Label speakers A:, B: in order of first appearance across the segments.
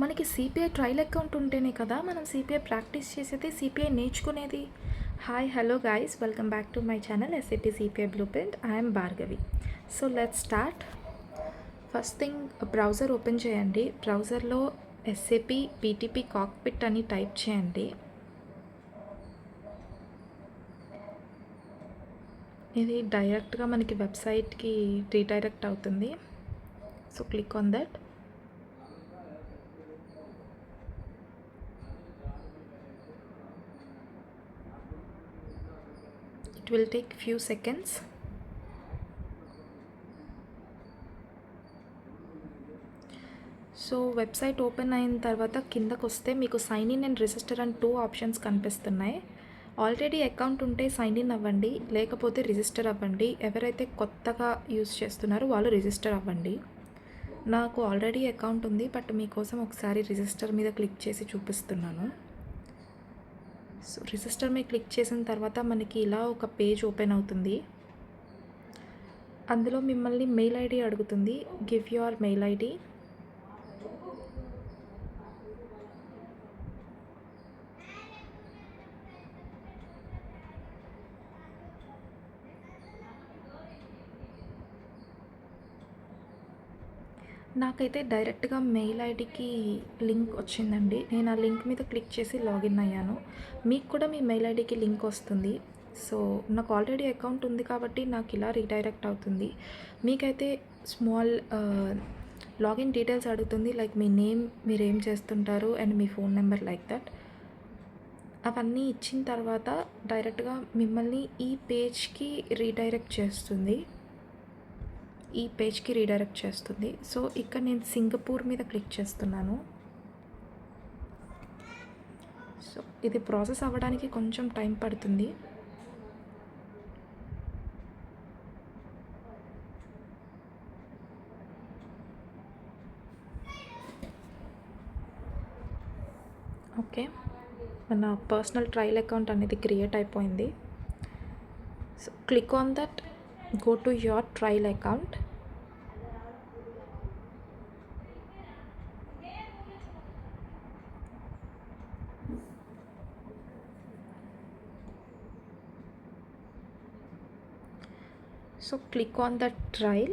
A: మనకి CPI trial account ఉంటేనే కదా మనం సిపిఐ ప్రాక్టీస్ చేసేది, సిపిఐ నేర్చుకునేది. Hi hello guys, welcome back to my channel SAP CPI blue print. I'm Bhargavi. So let's start. First thing, browser open చేయండి. బ్రౌజర్లో SAP PTP cockpit అని type చేయండి. ఇది డైరెక్ట్గా మనకి వెబ్సైట్కి రీడైరెక్ట్ అవుతుంది. So click on that. It will take few seconds. So website open అయిన తర్వాత కిందకు వస్తే మీకు సైన్ ఇన్ అండ్ రిజిస్టర్ అని 2 ఆప్షన్స్ కనిపిస్తున్నాయి. ఆల్రెడీ అకౌంట్ ఉంటే సైన్ ఇన్ అవ్వండి, లేకపోతే రిజిస్టర్ అవ్వండి. ఎవరైతే కొత్తగా యూస్ చేస్తున్నారో వాళ్ళు రిజిస్టర్ అవ్వండి. నాకు ఆల్రెడీ అకౌంట్ ఉంది, బట్ మీకోసం ఒకసారి రిజిస్టర్ మీద క్లిక్ చేసి చూపిస్తున్నాను. సో రిజిస్టర్ మీద క్లిక్ చేసిన తర్వాత మనకి ఇలా ఒక పేజ్ ఓపెన్ అవుతుంది. అందులో మిమ్మల్ని మెయిల్ ఐడి అడుగుతుంది. Give your mail ID. నాకైతే డైరెక్ట్గా మెయిల్ ఐడికి లింక్ వచ్చిందండి. నేను ఆ లింక్ మీద క్లిక్ చేసి లాగిన్ అయ్యాను. మీకు కూడా మీ మెయిల్ ఐడికి లింక్ వస్తుంది. సో నాకు ఆల్రెడీ అకౌంట్ ఉంది కాబట్టి నాకు ఇలా రీడైరెక్ట్ అవుతుంది. మీకైతే స్మాల్ లాగిన్ డీటెయిల్స్ అడుగుతుంది, లైక్ మీ నేమ్, మీరు ఏం చేస్తుంటారు and me phone number, like that. అవన్నీ ఇచ్చిన తర్వాత డైరెక్ట్గా మిమ్మల్ని ఈ పేజ్కి రీడైరెక్ట్ చేస్తుంది. సో ఇక్కడ నేను సింగపూర్ మీద క్లిక్ చేస్తున్నాను. సో ఇది ప్రాసెస్ అవ్వడానికి కొంచెం టైం పడుతుంది. ఓకే, మన పర్సనల్ ట్రయల్ అకౌంట్ అనేది క్రియేట్ అయిపోయింది. So click on that, go to your trial account. So click on the trial.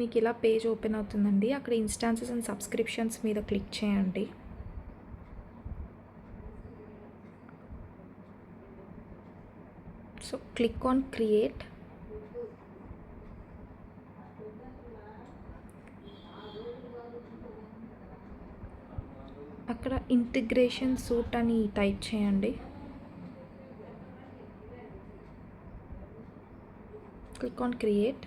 A: మీకు ఇలా పేజ్ ఓపెన్ అవుతుందండి. అక్కడ ఇన్స్టాన్సెస్ అండ్ సబ్స్క్రిప్షన్స్ మీద క్లిక్ చేయండి. So click on create. అక్కడ ఇంటిగ్రేషన్ సూట్ అని టైప్ చేయండి. Click on create.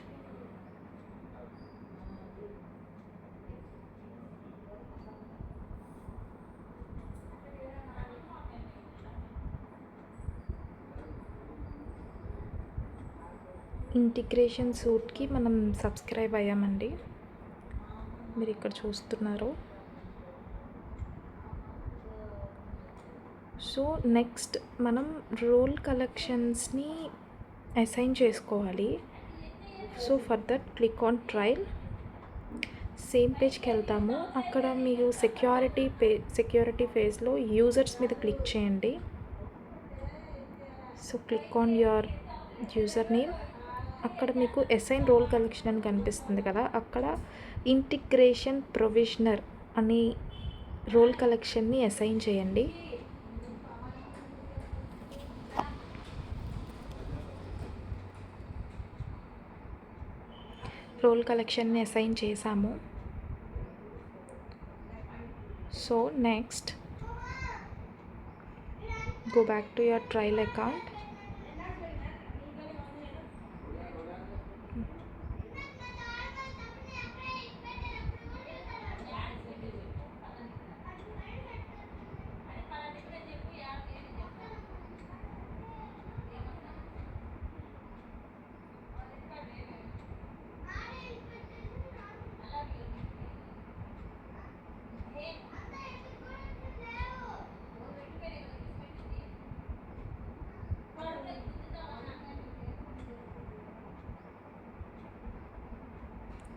A: ఇంటిగ్రేషన్ సూట్కి మనం సబ్స్క్రైబ్ అయ్యామండి, మీరు ఇక్కడ చూస్తున్నారు. సో నెక్స్ట్ మనం రోల్ కలెక్షన్స్ని అసైన్ చేసుకోవాలి. So for that click on trial. Same పేజ్కి వెళ్తాము. అక్కడ మీరు సెక్యూరిటీ ఫేజ్లో యూజర్స్ మీద క్లిక్ చేయండి. So click on your user name. అక్కడ మీకు అసైన్ రోల్ కలెక్షన్ అని కనిపిస్తుంది కదా, అక్కడ ఇంటిగ్రేషన్ ప్రొవిజనర్ అని రోల్ కలెక్షన్ని అసైన్ చేయండి. రోల్ కలెక్షన్ని అసైన్ చేసాము. So next go back to your trial account.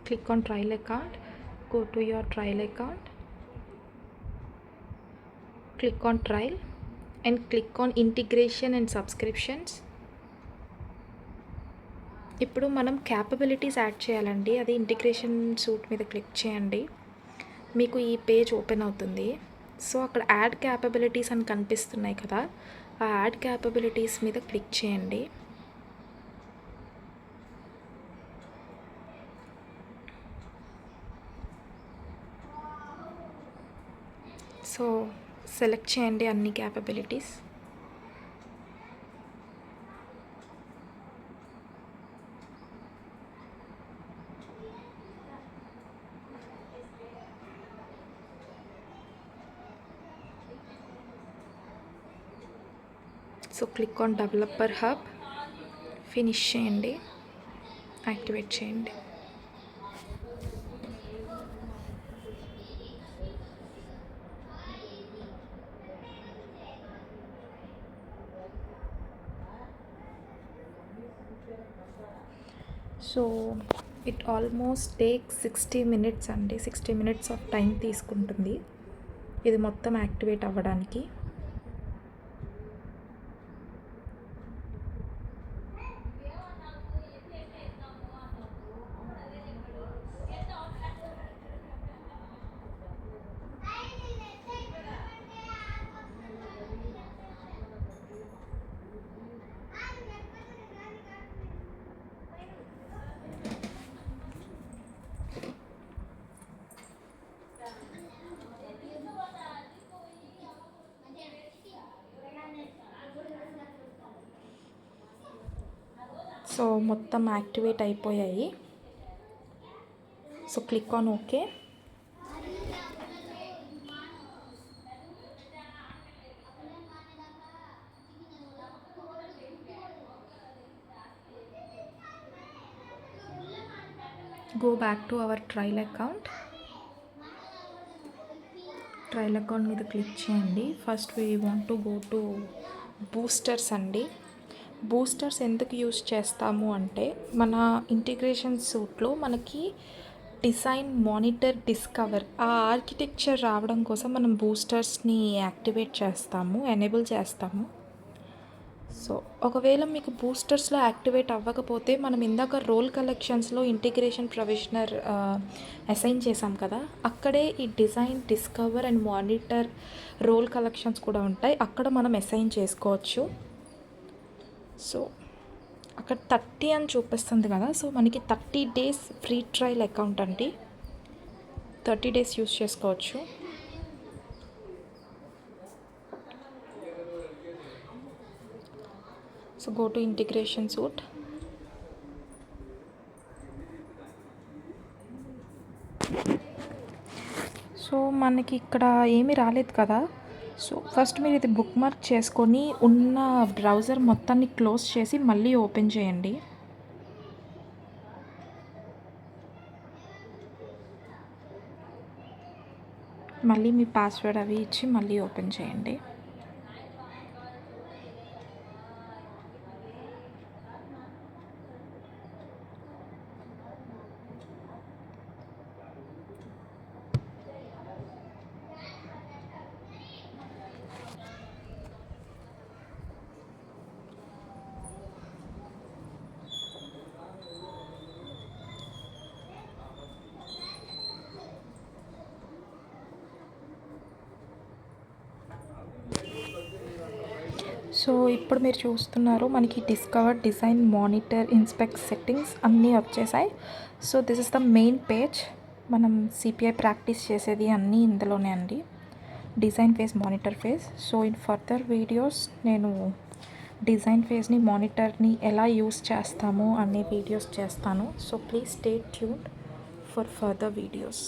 A: click on trial account, go to your trial account, click on trial and click on integration and subscriptions. ఇప్పుడు మనం capabilities add చేయాలండి. అది integration suit మీద click చేయండి, మీకు ఈ page open అవుతుంది. So అక్కడ యాడ్ క్యాపబిలిటీస్ అని కనిపిస్తున్నాయి కదా, ఆ యాడ్ క్యాపబిలిటీస్ మీద క్లిక్ చేయండి. సో సెలెక్ట్ చేయండి అన్ని capabilities. So click on developer hub, finish చేయండి, యాక్టివేట్ చేయండి. So it almost take 60 minutes అండి. 60 minutes ఆఫ్ టైం తీసుకుంటుంది ఇది మొత్తం యాక్టివేట్ అవ్వడానికి. సో మొత్తం యాక్టివేట్ అయిపోయాయి. So click on okay. go back to our trial account. Trial account మీద క్లిక్ చేయండి. First we want to go to boosters అండి. బూస్టర్స్ ఎందుకు యూస్ చేస్తాము అంటే, మన ఇంటిగ్రేషన్ సూట్లో మనకి డిజైన్, మానిటర్, డిస్కవర్ ఆ ఆర్కిటెక్చర్ రావడం కోసం మనం బూస్టర్స్ని యాక్టివేట్ చేస్తాము, ఎనేబుల్ చేస్తాము. సో ఒకవేళ మీకు బూస్టర్స్లో యాక్టివేట్ అవ్వకపోతే, మనం ఇందాక రోల్ కలెక్షన్స్లో ఇంటిగ్రేషన్ ప్రొవిజనర్ అసైన్ చేసాం కదా, అక్కడే ఈ design, discover and monitor role కలెక్షన్స్ కూడా ఉంటాయి, అక్కడ మనం అసైన్ చేసుకోవచ్చు. సో అక్కడ 30 అని చూపిస్తుంది కదా, సో మనకి 30 days ఫ్రీ ట్రయల్ అకౌంట్ అండి. 30 days యూస్ చేసుకోవచ్చు. So go to integration suit. So మనకి ఇక్కడ ఏమీ రాలేదు కదా, సో ఫస్ట్ మీరు ఇది బుక్ మార్క్ చేసుకొని ఉన్న బ్రౌజర్ మొత్తాన్ని క్లోజ్ చేసి మళ్ళీ ఓపెన్ చేయండి. మళ్ళీ మీ పాస్వర్డ్ అవి ఇచ్చి మళ్ళీ ఓపెన్ చేయండి. సో ఇప్పుడు మీరు చూస్తున్నారు మనకి discover, design, monitor, inspect, settings అన్నీ వచ్చేసాయి. So this is the main page. మనం సిపిఐ ప్రాక్టీస్ చేసేది అన్నీ ఇందులోనే అండి, design phase, monitor phase. So in further videos నేను డిజైన్ ఫేజ్ని, మానిటర్ని ఎలా యూస్ చేస్తాము అనే వీడియోస్ చేస్తాను. So please stay tuned for further videos.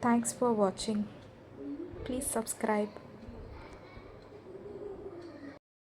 A: Thanks for watching. Please subscribe.